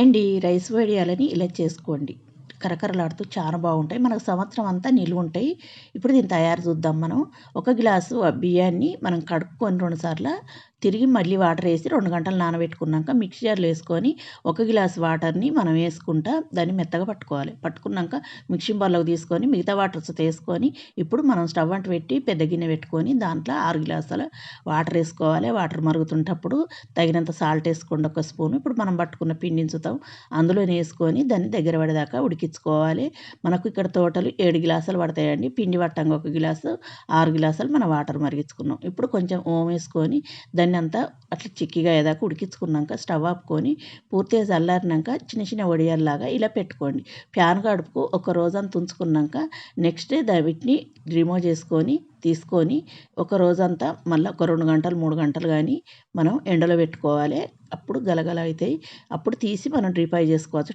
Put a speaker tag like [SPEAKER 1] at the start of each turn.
[SPEAKER 1] And ఈ rice వడియాలని ఇలా చేసుకోండి. కరకరలాడుతూ చాలా బాగుంటాయి. మనకు సంవత్సరం అంతా నిలువ ఉంటాయి. ఇప్పుడు దీన్ని తయారు చూద్దాం మనం. ఒక గ్లాసు బియ్యాన్ని మనం కడుక్కొని 2 సార్లు తిరిగి మళ్ళీ వాటర్ వేసి 2 గంటలు నానబెట్టుకున్నాక మిక్సీ జార్లో వేసుకొని 1 గ్లాస్ వాటర్ని మనం వేసుకుంటా దాన్ని మెత్తగా పట్టుకోవాలి. పట్టుకున్నాక మిక్సింగ్ బౌల్లోకి తీసుకొని మిగతా వాటర్స్ వేసుకొని ఇప్పుడు మనం స్టవ్ అంటు పెట్టి పెద్ద గిన్నె పెట్టుకొని దాంట్లో 6 గ్లాసుల వాటర్ వేసుకోవాలి. వాటర్ మరుగుతుంటప్పుడు తగినంత సాల్ట్ వేసుకోండి, 1 స్పూను. ఇప్పుడు మనం పట్టుకున్న పిండిని చూద్దాం అందులోనే వేసుకొని దాన్ని దగ్గర పడేదాకా ఉడికించుకోవాలి. మనకు ఇక్కడ టోటల్ 7 గ్లాసులు పడతాయండి. పిండి పట్టంగా 1 గ్లాసు, 6 గ్లాసులు మనం వాటర్ మరిగించుకున్నాం. ఇప్పుడు కొంచెం ఓం వేసుకొని దాన్ని అంతా అట్లా చిక్కిగా అయ్యేదాకా ఉడికించుకున్నాక స్టవ్ ఆపుకొని పూర్తిగా చల్లారినాక చిన్న చిన్న వడియాల్లాగా ఇలా పెట్టుకోండి. ఫ్యాన్ కడుపుకు ఒక రోజంతా ఉంచుకున్నాక నెక్స్ట్ డే వీటిని రిమూవ్ చేసుకొని తీసుకొని ఒక రోజంతా మళ్ళీ ఒక 2 గంటలు 3 గంటలు కానీ మనం ఎండలో పెట్టుకోవాలి. అప్పుడు గలగల అవుతాయి. అప్పుడు తీసి మనం డ్రీప్ ఫ్రై చేసుకోవచ్చు.